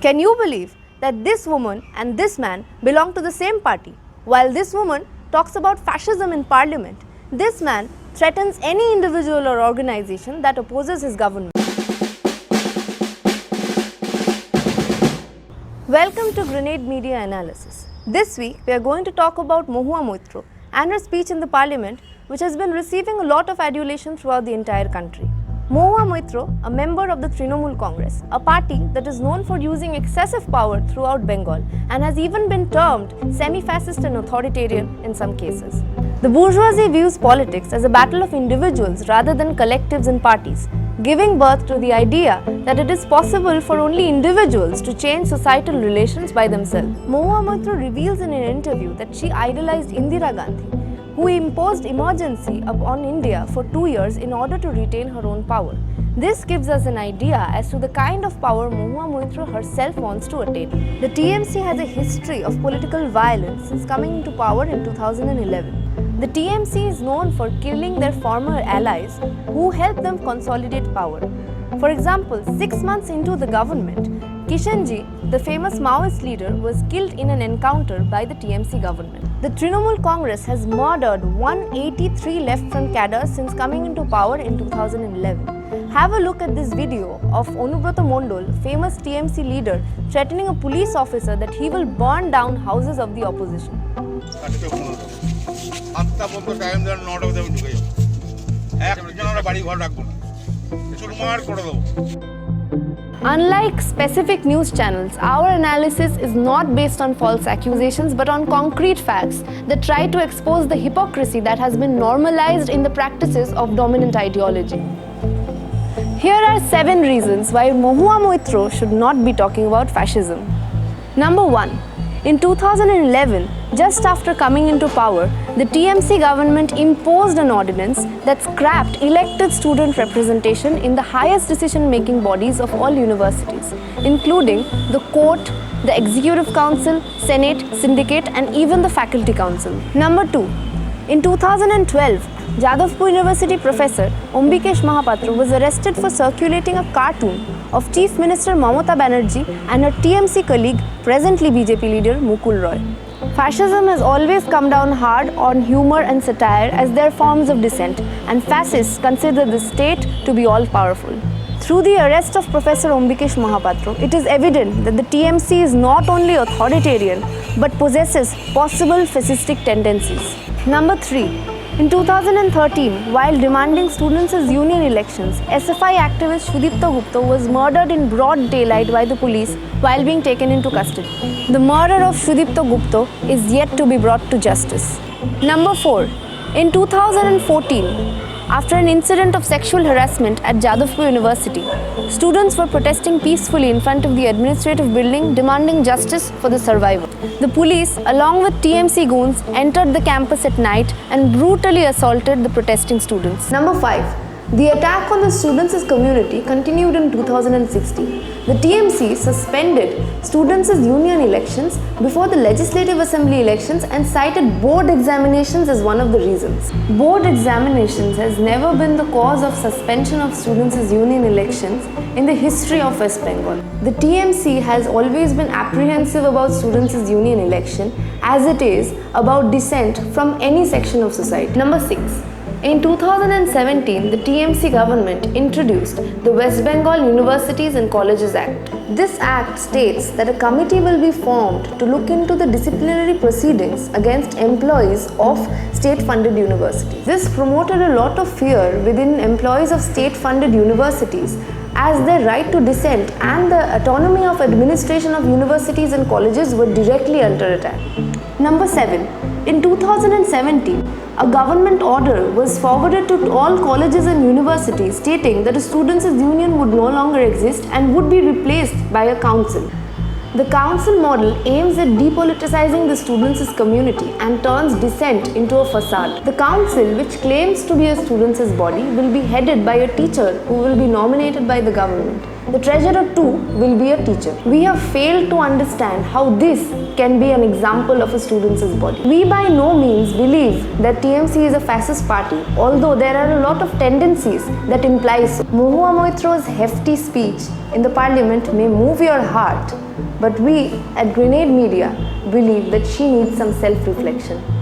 Can you believe that this woman and this man belong to the same party? While this woman talks about fascism in parliament, this man threatens any individual or organization that opposes his government. Welcome to Grenade Media Analysis. This week we are going to talk about Mahua Moitra and her speech in the parliament, which has been receiving a lot of adulation throughout the entire country. Mahua Moitra, a member of the Trinamool Congress, a party that is known for using excessive power throughout Bengal and has even been termed semi-fascist and authoritarian in some cases. The bourgeoisie views politics as a battle of individuals rather than collectives and parties, giving birth to the idea that it is possible for only individuals to change societal relations by themselves. Mahua Moitra reveals in an interview that she idolized Indira Gandhi, who imposed emergency upon India for 2 years in order to retain her own power. This gives us an idea as to the kind of power Mahua Moitra herself wants to attain. The TMC has a history of political violence since coming into power in 2011. The TMC is known for killing their former allies who helped them consolidate power. For example, 6 months into the government, Kishanji, the famous Maoist leader, was killed in an encounter by the TMC government. The Trinamool Congress has murdered 183 left-front cadres since coming into power in 2011. Have a look at this video of Onubrata Mondol, famous TMC leader, threatening a police officer that he will burn down houses of the opposition. Unlike specific news channels, our analysis is not based on false accusations but on concrete facts that try to expose the hypocrisy that has been normalized in the practices of dominant ideology. Here are 7 reasons why Mahua Moitra should not be talking about fascism. Number 1. In 2011, just after coming into power, the TMC government imposed an ordinance that scrapped elected student representation in the highest decision-making bodies of all universities, including the court, the executive council, senate, syndicate, and even the faculty council. Number 2. In 2012, Jadavpur University professor AMBIKESH was arrested for circulating a cartoon of Chief Minister Mamata Banerjee and her TMC colleague, presently BJP leader Mukul Roy. Fascism has always come down hard on humor and satire as their forms of dissent, and fascists consider the state to be all-powerful. Through the arrest of Professor AMBIKESH, it is evident that the TMC is not only authoritarian but possesses possible fascistic tendencies. Number 3. In 2013, while demanding students' union elections, SFI activist SUDIPTO was murdered in broad daylight by the police while being taken into custody. The murder of SUDIPTO is yet to be brought to justice. Number 4. In 2014, after an incident of sexual harassment at Jadavpur University, students were protesting peacefully in front of the administrative building demanding justice for the survivor. The police, along with TMC goons, entered the campus at night and brutally assaulted the protesting students. Number 5. The attack on the students' community continued in 2016. The TMC suspended students' union elections before the Legislative Assembly elections and cited board examinations as one of the reasons. Board examinations has never been the cause of suspension of students' union elections in the history of West Bengal. The TMC has always been apprehensive about students' union election as it is about dissent from any section of society. Number 6. In 2017, the TMC government introduced the West Bengal Universities and Colleges Act. This act states that a committee will be formed to look into the disciplinary proceedings against employees of state-funded universities. This promoted a lot of fear within employees of state-funded universities as their right to dissent and the autonomy of administration of universities and colleges were directly under attack. Number 7. In 2017, a government order was forwarded to all colleges and universities stating that a students' union would no longer exist and would be replaced by a council. The council model aims at depoliticizing the students' community and turns dissent into a facade. The council, which claims to be a students' body, will be headed by a teacher who will be nominated by the government. The treasurer too will be a teacher. We have failed to understand how this can be an example of a student's body. We by no means believe that TMC is a fascist party, although there are a lot of tendencies that imply so. Mahua Moitra's hefty speech in the parliament may move your heart, but we at Grenade Media believe that she needs some self-reflection.